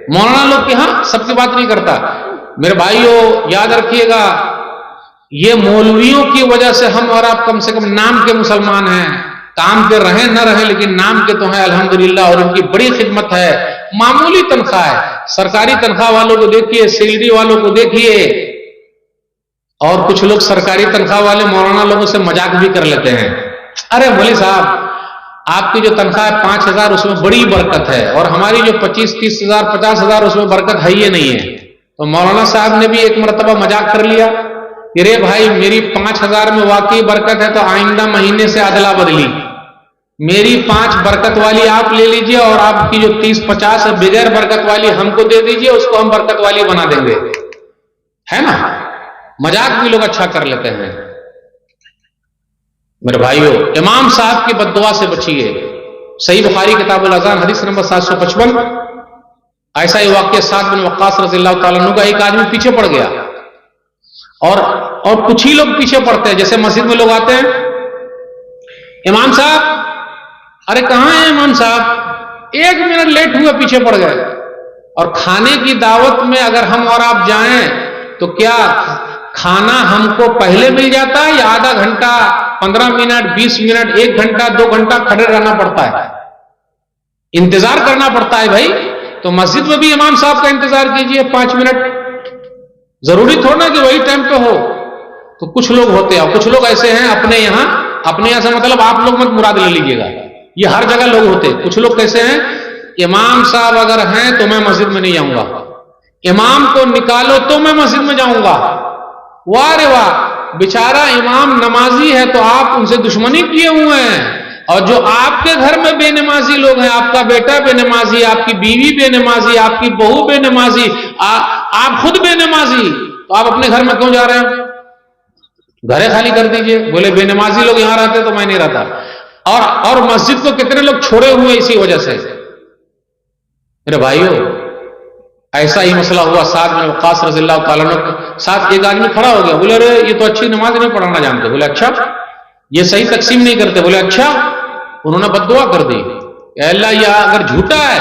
مولانا لوگ کی، ہاں سب کی بات نہیں کرتا. میرے بھائیوں یاد رکھیے گا، یہ مولویوں کی وجہ سے ہم اور آپ کم سے کم نام کے مسلمان ہیں. کام کے رہیں نہ رہیں لیکن نام کے تو ہیں الحمدللہ، اور ان کی بڑی خدمت ہے. معمولی تنخواہ ہے. سرکاری تنخواہ والوں کو دیکھیے، سیلری والوں کو دیکھیے، اور کچھ لوگ سرکاری تنخواہ والے مولانا لوگوں سے مذاق بھی کر لیتے ہیں. ارے مولوی صاحب آپ کی جو تنخواہ ہے 5,000 اس میں بڑی برکت ہے، اور ہماری جو 25-30 ہزار 50 ہزار اس میں برکت ہے ہی نہیں ہے. تو مولانا صاحب نے بھی ایک مرتبہ مذاق کر لیا کہ رے بھائی میری 5,000 میں واقعی برکت ہے تو آئندہ مہینے سے ادلا بدلی، میری 5 برکت والی آپ لے لیجئے اور آپ کی جو 30-50 ہے بغیر برکت والی ہم کو دے دیجئے، اس کو ہم برکت والی بنا دیں گے. ہے نا؟ مذاق بھی لوگ اچھا کر لیتے ہیں. میرے بھائیو امام صاحب کی بد دعا سے بچیے. صحیح بخاری کتاب الاذان حدیث نمبر 755 ایسا ہی واقعہ سعد بن وقاص رضی اللہ تعالیٰ عنہ کا، ایک آدمی پیچھے پڑ گیا، اور کچھ ہی لوگ پیچھے پڑتے ہیں. جیسے مسجد میں لوگ آتے ہیں، امام صاحب، ارے کہاں ہیں امام صاحب؟ 1 منٹ لیٹ ہوئے پیچھے پڑ گئے. اور کھانے کی دعوت میں اگر ہم اور آپ جائیں تو کیا کھانا ہم کو پہلے مل جاتا ہے یا آدھا گھنٹہ 15 منٹ 20 منٹ 1 گھنٹہ 2 گھنٹہ کھڑے رہنا پڑتا ہے، انتظار کرنا پڑتا ہے؟ بھائی تو مسجد میں بھی امام صاحب کا انتظار کیجئے 5 منٹ، ضروری تھوڑا کہ وہی ٹائم پہ ہو. تو کچھ لوگ ہوتے ہیں، اور کچھ لوگ ایسے ہیں اپنے یہاں سے مطلب آپ لوگ مت مراد لے لیجئے گا، یہ ہر جگہ لوگ ہوتے ہیں. کچھ لوگ کیسے ہیں، امام صاحب اگر ہیں تو میں مسجد میں نہیں جاؤں گا، امام کو نکالو تو میں مسجد میں جاؤں گا. واہ رے واہ، بیچارہ امام نمازی ہے تو آپ ان سے دشمنی کیے ہوئے ہیں، اور جو آپ کے گھر میں بے نمازی لوگ ہیں، آپ کا بیٹا بے نمازی، آپ کی بیوی بے نمازی، آپ کی بہو بے نمازی، آپ خود بے نمازی، تو آپ اپنے گھر میں کیوں جا رہے ہیں؟ گھرے خالی کر دیجئے. بولے بے نمازی لوگ یہاں رہتے تو میں نہیں رہتا. اور مسجد کو کتنے لوگ چھوڑے ہوئے اسی وجہ سے. میرے بھائیو ایسا ہی مسئلہ ہوا سعد بن وقاص رضی اللہ تعالیٰ عنہ کے ساتھ. ایک آدمی کھڑا ہو گیا، بولے ارے یہ تو اچھی نماز نہیں پڑھانا جانتے. بولے اچھا، یہ صحیح تقسیم نہیں کرتے. بولے اچھا، انہوں نے بددعا کر دی کہ اللہ یہ اگر جھوٹا ہے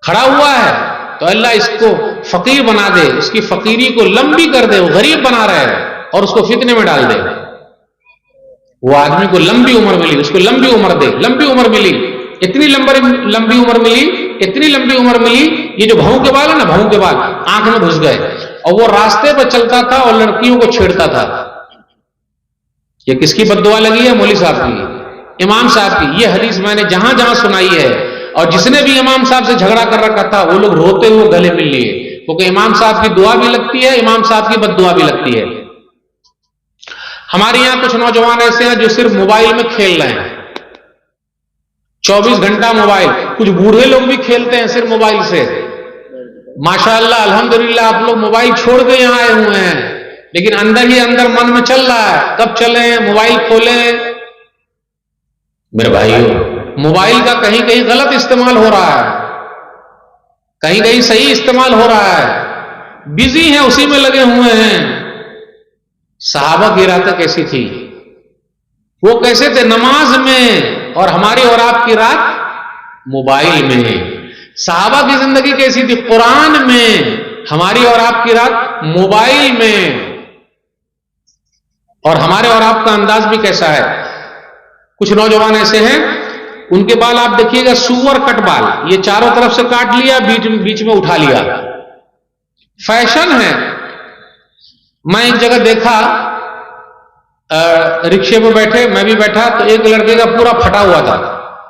کھڑا ہوا ہے تو اللہ اس کو فقیر بنا دے، اس کی فقیری کو لمبی کر دے، وہ غریب بنا رہا ہے اور اس کو فتنے میں ڈال دے. وہ آدمی کو لمبی عمر ملی، اس کو لمبی عمر دے. لمبی عمر ملی، اتنی لمبی عمر ملی، اتنی لمبی عمر ملی، یہ جو بھاؤں کے بال ہے نا، بھاؤں کے بال آنکھ میں گھس گئے اور وہ راستے پہ چلتا تھا اور لڑکیوں کو چھیڑتا تھا. یہ کس کی بددعا لگی ہے؟ مولوی صاحب کی، امام صاحب کی. یہ حدیث میں نے جہاں جہاں سنائی ہے، اور جس نے بھی امام صاحب سے جھگڑا کر رکھا تھا وہ لوگ روتے ہوئے گلے مل لیے، کیونکہ امام صاحب کی دعا بھی لگتی ہے، امام صاحب کی بددعا بھی لگتی ہے. ہمارے یہاں کچھ نوجوان ایسے ہیں جو صرف موبائل میں کھیل رہے ہیں، 24 گھنٹہ موبائل. کچھ بوڑھے لوگ بھی کھیلتے ہیں صرف موبائل سے. ماشاءاللہ الحمدللہ آپ لوگ موبائل چھوڑ کے یہاں آئے ہوئے ہیں، لیکن اندر ہی اندر من میں چل رہا ہے کب چلیں موبائل کھولیں. میرے بھائیو، موبائل کا کہیں کہیں غلط استعمال ہو رہا ہے، کہیں کہیں صحیح استعمال ہو رہا ہے. بزی ہیں، اسی میں لگے ہوئے ہیں. صحابہ کی راتیں کیسی تھی؟ وہ کیسے تھے؟ نماز میں. اور ہماری اور آپ کی رات موبائل میں. صحابہ کی زندگی کیسی تھی؟ قرآن میں. ہماری اور آپ کی رات موبائل میں. اور ہمارے اور آپ کا انداز بھی کیسا ہے؟ کچھ نوجوان ایسے ہیں ان کے بال آپ دیکھیے گا سور کٹ بال، یہ چاروں طرف سے کاٹ لیا، بیچ میں اٹھا لیا. فیشن ہے. میں ایک جگہ دیکھا، رکشے پہ بیٹھے، میں بھی بیٹھا، تو ایک لڑکے کا پورا پھٹا ہوا تھا،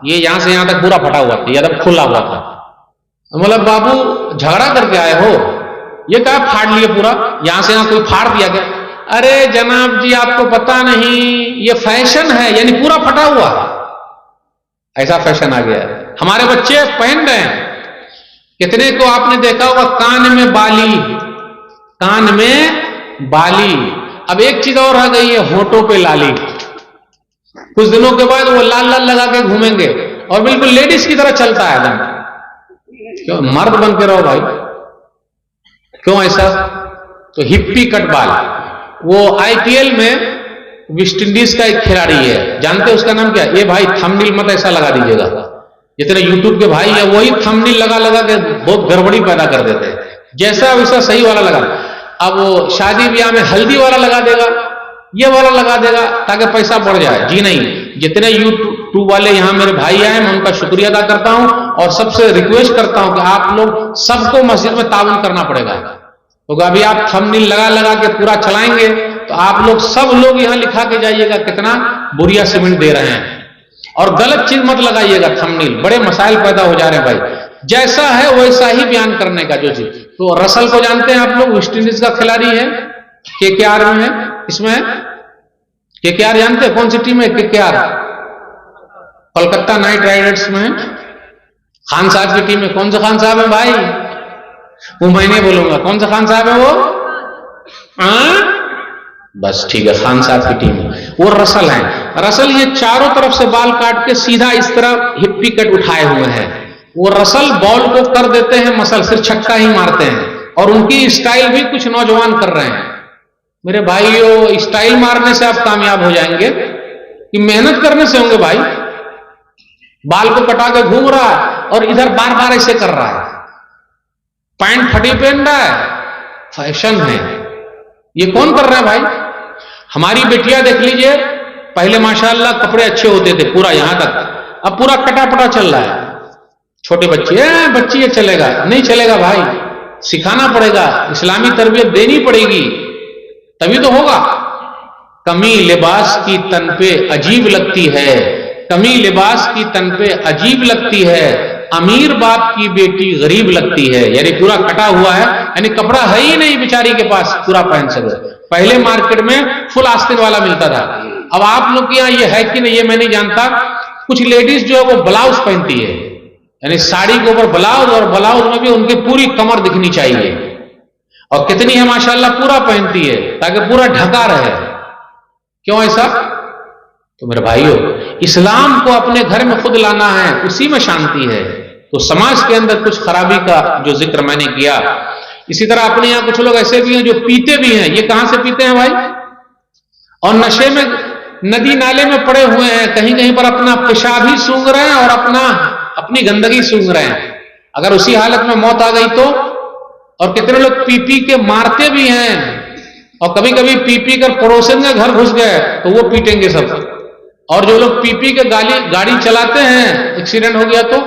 یہ یہاں سے یہاں تک پورا پھٹا ہوا تھا، یہ کھلا ہوا تھا. مطلب بابو جھگڑا کر کے آئے ہو؟ یہ کہا پھاڑ لیے پورا، یہاں سے یہاں کوئی پھاڑ دیا گیا. ارے جناب جی آپ کو پتا نہیں، یہ فیشن ہے، یعنی پورا پھٹا ہوا. ایسا فیشن آ گیا ہے. ہمارے بچے پہن رہے ہیں. کتنے کو آپ نے دیکھا ہوگا کان میں بالی، کان میں بالی. اب ایک چیز اور آ گئی ہے، ہونٹوں پہ لالی. کچھ دنوں کے بعد وہ لال لال لگا کے گھومیں گے اور بالکل لیڈیز کی طرح چلتا ہے دم. کیوں؟ مرد بن کے رہو بھائی. کیوں ایسا؟ تو ہپی کٹ بال. وہ IPL میں ویسٹ انڈیز کا ایک کھلاڑی ہے، جانتے اس کا نام کیا؟ یہ بھائی تھمبنیل مت ایسا لگا دیجیے گا، جتنے یوٹیوب کے بھائی ہیں وہی تھمبنیل لگا کے بہت گڑبڑی پیدا کر دیتے ہیں. جیسا ویسا صحیح والا لگا. اب وہ شادی بیاہ میں ہلدی والا لگا دے گا، یہ والا لگا دے گا تاکہ پیسہ بڑھ جائے. جی نہیں، جتنے یوٹیوب والے یہاں میرے بھائی آئے میں ان کا شکریہ ادا کرتا ہوں اور سب سے ریکویسٹ کرتا ہوں کہ آپ لوگ سب کو مسجد میں تعاون کرنا پڑے گا، کیونکہ ابھی آپ تھمبنیل لگا کے پورا چلائیں گے تو آپ لوگ سب لوگ یہاں لکھا کے جائیے گا کتنا بوریا سیمنٹ دے رہے ہیں. اور غلط چیز مت لگائیے گا تھمبنیل، بڑے مسائل پیدا ہو جا رہے ہیں بھائی. جیسا ہے ویسا ہی بیان کرنے کا جو چیز. تو رسل کو جانتے ہیں آپ لوگ، ویسٹ انڈیز کا کھلاڑی ہے، KKR میں ہے. اس میں KKR جانتے ہیں کون سی ٹیم ہے؟ KKR کولکتہ نائٹ رائڈرز میں. خان صاحب کی ٹیم ہے. کون سے خان صاحب ہیں بھائی؟ وہ میں نہیں بولوں گا کون سا خان صاحب ہے وہ. بس ٹھیک ہے، خان صاحب کی ٹیم ہے. وہ رسل ہیں. رسل یہ چاروں طرف سے بال کاٹ کے سیدھا اس طرح ہپی کٹ اٹھائے ہوئے ہیں. وہ رسل بال کو کر دیتے ہیں مسل، صرف چھکا ہی مارتے ہیں. اور ان کی اسٹائل بھی کچھ نوجوان کر رہے ہیں. میرے بھائیو، اسٹائل مارنے سے آپ کامیاب ہو جائیں گے کہ محنت کرنے سے ہوں گے بھائی. بال کو کٹا کے گھوم رہا ہے اور ادھر بار بار ایسے کر رہا ہے، پینٹ پھٹی پہن رہا ہے. فیشن ہے. یہ کون کر رہا ہے بھائی؟ ہماری بیٹیاں دیکھ لیجئے، پہلے ماشاءاللہ کپڑے اچھے ہوتے تھے پورا یہاں تک، اب پورا کٹا پٹا چل رہا ہے. چھوٹے بچے بچی یہ چلے گا نہیں چلے گا بھائی، سکھانا پڑے گا، اسلامی تربیت دینی پڑے گی تبھی تو ہوگا. کمی لباس کی تن پہ عجیب لگتی ہے، کمی لباس کی تن پہ عجیب لگتی ہے، امیر باپ کی بیٹی غریب لگتی ہے. یعنی پورا کٹا ہوا ہے، یعنی کپڑا ہے ہی نہیں بیچاری کے پاس پورا پہن سکے. پہلے مارکیٹ میں فل آستین والا ملتا تھا. اب آپ لوگ کے یہاں یہ ہے کہ نہیں یہ میں نہیں جانتا. کچھ لیڈیز جو ہے وہ بلاؤز پہنتی ہے، یعنی ساڑی کے اوپر بلاؤز، اور بلاؤز میں بھی ان کی پوری کمر دکھنی چاہیے. اور کتنی ہے ماشاءاللہ پورا پہنتی ہے تاکہ پورا ڈھکا رہے. کیوں ایسا؟ تو میرے بھائیو، اسلام کو اپنے گھر میں خود لانا ہے، اسی میں شانتی ہے. تو سماج کے اندر کچھ خرابی کا جو ذکر میں نے کیا، اسی طرح اپنے یہاں کچھ لوگ ایسے بھی ہیں جو پیتے بھی ہیں. یہ کہاں سے پیتے ہیں بھائی؟ اور نشے میں ندی نالے میں پڑے ہوئے ہیں, کہیں کہیں پر اپنا پیشاب ہی سونگھ رہے ہیں اور اپنی گندگی سونگھ رہے ہیں. اگر اسی حالت میں موت آ گئی تو؟ اور کتنے لوگ پی پی کے مارتے بھی ہیں, اور کبھی کبھی پی پی کر پڑوسن کے گھر گھس گئے تو وہ پیٹیں گے سب. اور جو لوگ پی پی کے گاڑی چلاتے ہیں, ایکسیڈنٹ ہو گیا تو؟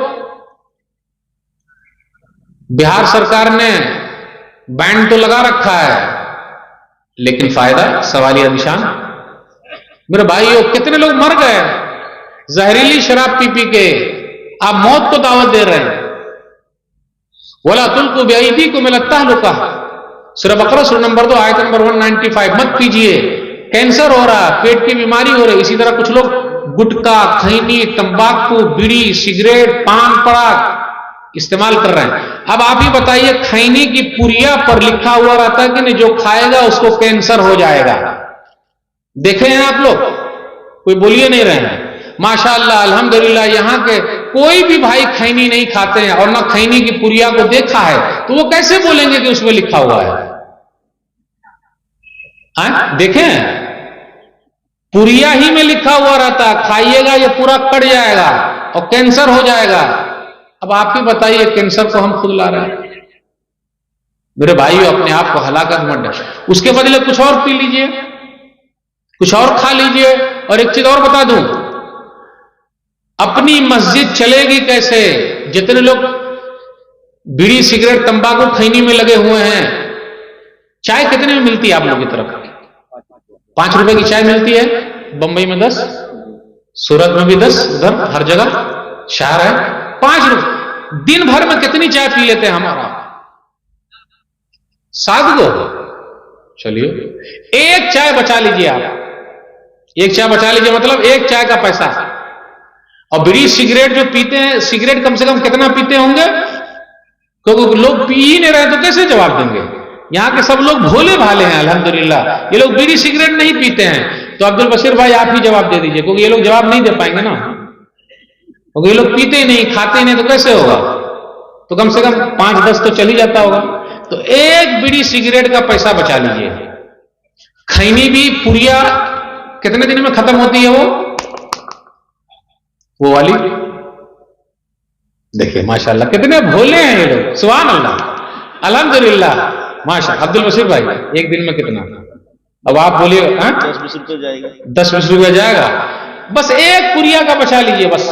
بہار سرکار نے بینڈ تو لگا رکھا ہے, لیکن فائدہ سوالیہ نشان. میرے بھائیو, کتنے لوگ مر گئے زہریلی شراب پی پی کے, آپ موت کو دعوت دے رہے ہیں. وَلَا تُلْقُوا بِأَيْدِيكُمْ إِلَى التَّهْلُكَةِ, سورہ بقرہ سورہ نمبر 2 آیت نمبر 195. مت پیجئے, کینسر ہو رہا, پیٹ کی بیماری ہو رہی. اسی طرح کچھ لوگ گٹکا, کھینی, تمباکو, بیڑی, سگریٹ, پان پراگ استعمال کر رہے ہیں. اب آپ ہی بتائیے, کھینی کی پوریا پر لکھا ہوا رہتا ہے کہ نہیں, جو کھائے گا اس کو کینسر ہو جائے گا. دیکھے ہیں آپ لوگ؟ کوئی بولیے نہیں رہے ہیں. ماشاءاللہ الحمدللہ یہاں کے کوئی بھی بھائی کھینی نہیں کھاتے ہیں, اور نہ کھینی کی پوریا کو دیکھا ہے, تو وہ کیسے بولیں گے کہ اس میں لکھا ہوا ہے؟ دیکھیں, پوریا ہی میں لکھا ہوا رہتا, کھائیے گا یہ پورا کٹ جائے گا اور کینسر ہو جائے گا. اب آپ ہی بتائیے, کینسر کو ہم خود لا رہے ہیں. میرے بھائیو, اپنے آپ کو ہلاکت مت ڈالیں. اس کے بدلے کچھ اور پی لیجئے, کچھ اور کھا لیجئے. اور ایک چیز اور بتا دوں, اپنی مسجد چلے گی کیسے؟ جتنے لوگ بیڑی, سگریٹ, تمباکو, کھینی میں لگے ہوئے ہیں. چائے کتنے میں ملتی ہے آپ لوگوں کی طرف؟ 5 روپے کی چائے ملتی ہے. بمبئی میں 10, سورت میں بھی 10, ادھر ہر جگہ شہر ہے 5 روپے. دن بھر میں کتنی چائے پی لیتے ہیں ہمارا؟ 7 گو. چلیے ایک چائے بچا لیجیے آپ, ایک چائے بچا لیجیے, مطلب ایک چائے کا پیسہ. اور بیڑی, سگریٹ جو پیتے ہیں, سگریٹ کم سے کم کتنا پیتے ہوں گے؟ کیونکہ لوگ پی ہی نہیں رہے تو کیسے جواب دیں گے؟ یہاں کے سب لوگ بھولے بھالے ہیں الحمدللہ. یہ لوگ بیڑی سگریٹ نہیں پیتے ہیں, تو عبد البشیر بھائی آپ ہی جواب دے دیجئے, کیونکہ یہ لوگ جواب نہیں دے پائیں گے نا, کیونکہ یہ لوگ پیتے ہی نہیں, کھاتے ہی نہیں, تو کیسے ہوگا؟ تو کم سے کم 5-10 تو چل ہی جاتا ہوگا. تو ایک بیڑی سگریٹ کا پیسہ بچا لیجئے. کھینی بھی پوریا کتنے دن میں ختم ہوتی ہے وہ والی؟ دیکھیں ماشاءاللہ کتنے بھولے ہیں یہ لوگ, سبحان اللہ, الحمدللہ. ماشاء عبد البشیر بھائی, ایک دن میں کتنا؟ اب آپ بولیے 10-20 روپے جائے گا, 10-20 روپے جائے گا. بس ایک پوریا کا بچا لیجئے, بس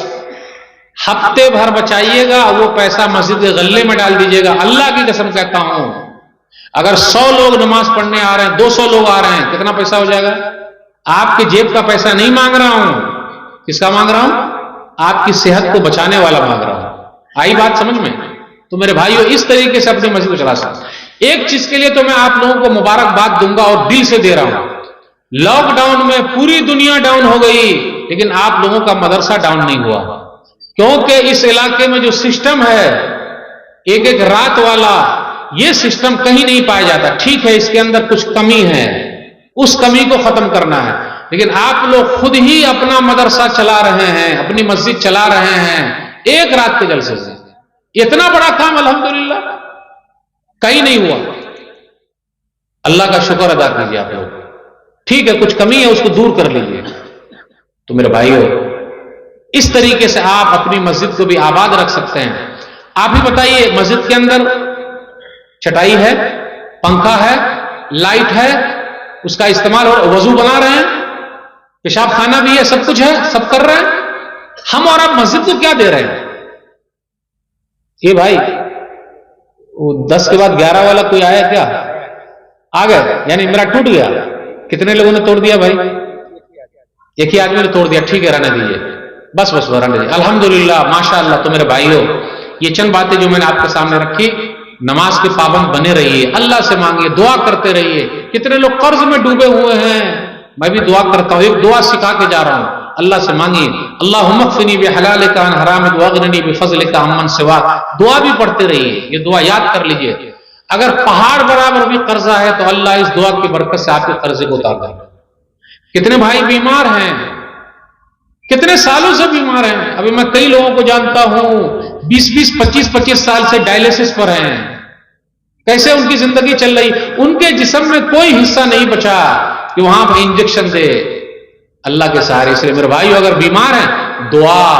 ہفتے بھر بچائیے گا, وہ پیسہ مسجد کے غلے میں ڈال دیجئے گا. اللہ کی قسم کہتا ہوں, اگر 100 لوگ نماز پڑھنے آ رہے ہیں, 200 لوگ آ رہے ہیں, کتنا پیسہ ہو جائے گا؟ آپ کی جیب کا پیسہ نہیں مانگ رہا ہوں, کس کا مانگ رہا ہوں؟ آپ کی صحت کو بچانے والا مانگ رہا ہوں. آئی بات سمجھ میں؟ تو میرے بھائیو, اس طریقے سے اپنی مسجد کو چلا سکتے. ایک چیز کے لیے تو میں آپ لوگوں کو مبارکباد دوں گا اور دل سے دے رہا ہوں. لاک ڈاؤن میں پوری دنیا ڈاؤن ہو گئی, لیکن آپ لوگوں کا مدرسہ ڈاؤن نہیں ہوا, کیونکہ اس علاقے میں جو سسٹم ہے ایک ایک رات والا, یہ سسٹم کہیں نہیں پایا جاتا. ٹھیک ہے اس کے اندر کچھ کمی ہے, اس کمی کو ختم کرنا ہے, لیکن آپ لوگ خود ہی اپنا مدرسہ چلا رہے ہیں, اپنی مسجد چلا رہے ہیں ایک رات کے جلسے سے. اتنا بڑا کام الحمدللہ کہیں نہیں ہوا. اللہ کا شکر ادا کیجیے آپ لوگ. ٹھیک ہے کچھ کمی ہے, اس کو دور کر لیجیے. تو میرے بھائیو, اس طریقے سے آپ اپنی مسجد کو بھی آباد رکھ سکتے ہیں. آپ ہی بتائیے, مسجد کے اندر چٹائی ہے, پنکھا ہے, لائٹ ہے, اس کا استعمال ہو, وضو بنا رہے ہیں, پیشاب خانہ بھی ہے, سب کچھ ہے, سب کر رہے ہیں. ہم اور آپ مسجد کو کیا دے رہے ہیں؟ یہ بھائی وہ 10 کے بعد 11 والا کوئی آیا کیا؟ آ گئے, یعنی میرا ٹوٹ گیا. کتنے لوگوں نے توڑ دیا بھائی؟ ایک ہی آدمی نے توڑ دیا. ٹھیک ہے رہنے دیجیے, بس رہنے دیجیے. الحمدللہ ماشاءاللہ. تو میرے بھائیو, یہ چند باتیں جو میں نے آپ کے سامنے رکھی, نماز کے پابند بنے رہیے, اللہ سے مانگیے, دعا کرتے رہیے. کتنے لوگ قرض میں ڈوبے ہوئے ہیں, میں بھی دعا کرتا ہوں, ایک دعا سکھا کے جا رہا ہوں. اللہ سے مانگیے, اللہم اکفنی بحلالک عن حرامک واغننی بفضلک عمن سواک. دعا بھی پڑھتے رہیے, یہ دعا یاد کر لیجئے. اگر پہاڑ برابر بھی قرضہ ہے تو اللہ اس دعا کی برکت سے آپ کے قرضے کو اتار دے گا. کتنے بھائی بیمار ہیں, کتنے سالوں سے بیمار ہیں. ابھی میں کئی لوگوں کو جانتا ہوں 20-20, 25-25 سال سے ڈائلیسس پر ہیں. کیسے ان کی زندگی چل رہی, ان کے جسم میں کوئی حصہ نہیں بچا کہ وہاں پہ انجیکشن دے, اللہ کے سہارے. اس لیے میرے بھائیو اگر بیمار ہیں دعا،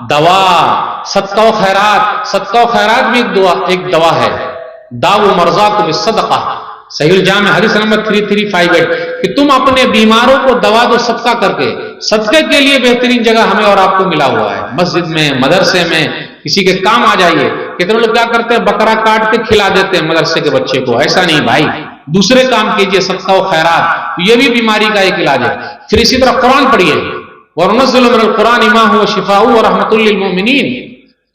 دوا، صدقہ و خیرات. صدقہ و خیرات بھی ایک دوا ہے. داؤ مرضاکم بالصدقہ، صحیح الجامع حدیث نمبر 3358 کہ تم اپنے بیماروں کو دوا دو صدقہ کر کے. صدقے کے لیے بہترین جگہ ہمیں اور آپ کو ملا ہوا ہے، مسجد میں، مدرسے میں، کسی کے کام آ جائیے. کتنے لوگ کیا کرتے ہیں بکرا کاٹ کے کھلا دیتے ہیں مدرسے کے بچے کو. ایسا نہیں بھائی، دوسرے کام کیجئے، صدقہ و خیرات، یہ بھی بیماری کا ایک علاج ہے. پھر اسی طرح قرآن پڑھیے. وَنُنَزِّلُ مِنَ الْقُرْآنِ مَا هُوَ شِفَاءٌ وَرَحْمَةٌ لِّلْمُؤْمِنِينَ.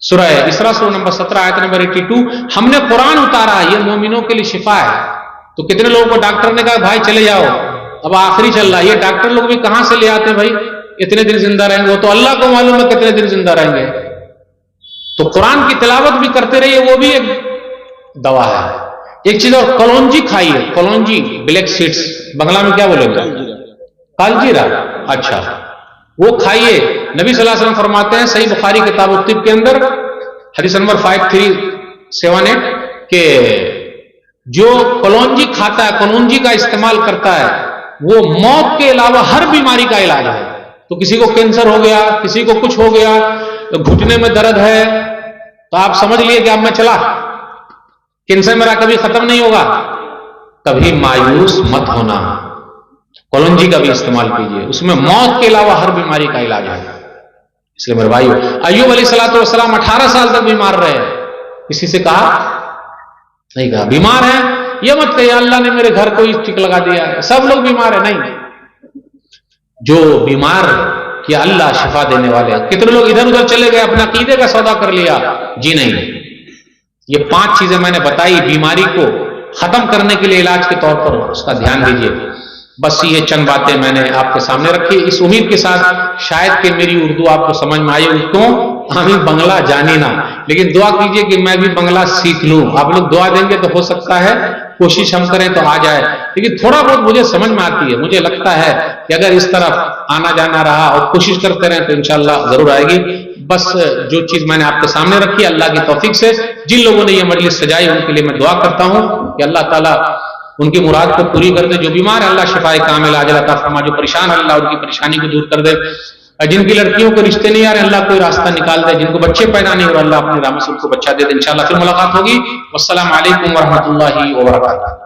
سورہ اسراء سورہ نمبر 17 آیت نمبر 82. ہم نے قرآن اتارا، یہ مومنوں کے لیے شفا ہے. تو کتنے لوگوں کو ڈاکٹر نے کہا بھائی چلے جاؤ، اب آخری چل رہا ہے. یہ ڈاکٹر لوگ بھی کہاں سے لے آتے ہیں بھائی اتنے دن زندہ رہیں گے؟ وہ تو اللہ کو معلوم ہے کتنے دن زندہ رہیں گے. تو قرآن کی تلاوت بھی کرتے رہیے، وہ بھی ایک دوا ہے. ایک چیز اور، کلونجی کھائیے. کلونجی، بلیک سیڈز، بنگلہ میں کیا بولیں گے؟ کالجیرا. اچھا، وہ کھائیے. نبی صلی اللہ علیہ وسلم فرماتے ہیں صحیح بخاری کتاب الطب کے اندر حدیث نمبر 5378 کہ جو کلونجی کھاتا ہے، کلونجی کا استعمال کرتا ہے، وہ موت کے علاوہ ہر بیماری کا علاج ہے. تو کسی کو کینسر ہو گیا، کسی کو کچھ ہو گیا، گھٹنے میں درد ہے، تو آپ سمجھ لیے کہ اب میں چلا، کینسر میرا کبھی ختم نہیں ہوگا. کبھی مایوس مت ہونا، کلونجی کا بھی استعمال کیجیے، اس میں موت کے علاوہ ہر بیماری کا علاج ہے. اس لیے میرے بھائیو، ایوب علیہ السلام 18 سال تک بیمار رہے. کسی سے کہا نہیں، کہا بیمار ہیں یہ مت کہیے اللہ نے میرے گھر کو ٹک لگا دیا ہے، سب لوگ بیمار ہیں. نہیں، جو بیمار کیا اللہ شفا دینے والے ہیں. کتنے لوگ ادھر ادھر چلے گئے، اپنے عقیدے کا سودا کر لیا. جی نہیں، یہ 5 چیزیں میں نے بتائی بیماری کو ختم کرنے کے لیے علاج کے طور پر، اس کا دھیان دیجیے. بس یہ چند باتیں میں نے آپ کے سامنے رکھی، اس امید کے ساتھ شاید کہ میری اردو آپ کو سمجھ میں آئی. کیوں ہمیں بنگلہ جانے نہ، لیکن دعا کیجئے کہ میں بھی بنگلہ سیکھ لوں. آپ لوگ دعا دیں گے تو ہو سکتا ہے کوشش ہم کریں تو آ جائے، لیکن تھوڑا بہت مجھے سمجھ میں آتی ہے. مجھے لگتا ہے کہ اگر اس طرف آنا جانا رہا اور کوشش کرتے رہیں تو انشاءاللہ ضرور آئے گی. بس جو چیز میں نے آپ کے سامنے رکھی اللہ کی توفیق سے، جن لوگوں نے یہ مجلس سجائی ان کے لیے میں دعا کرتا ہوں کہ اللہ تعالیٰ ان کی مراد کو پوری کر دے. جو بیمار ہے اللہ شفائے کامل عاجل عطا فرما، جو پریشان ہے اللہ ان کی پریشانی کو دور کر دے. جن کی لڑکیوں کو رشتے نہیں آ رہے اللہ کوئی راستہ نکال دے. جن کو بچے پیدا نہیں ہو رہے اللہ اپنی رحمت سے ان کو بچہ دے دے. انشاءاللہ پھر ملاقات ہوگی. والسلام علیکم ورحمۃ اللہ وبرکاتہ.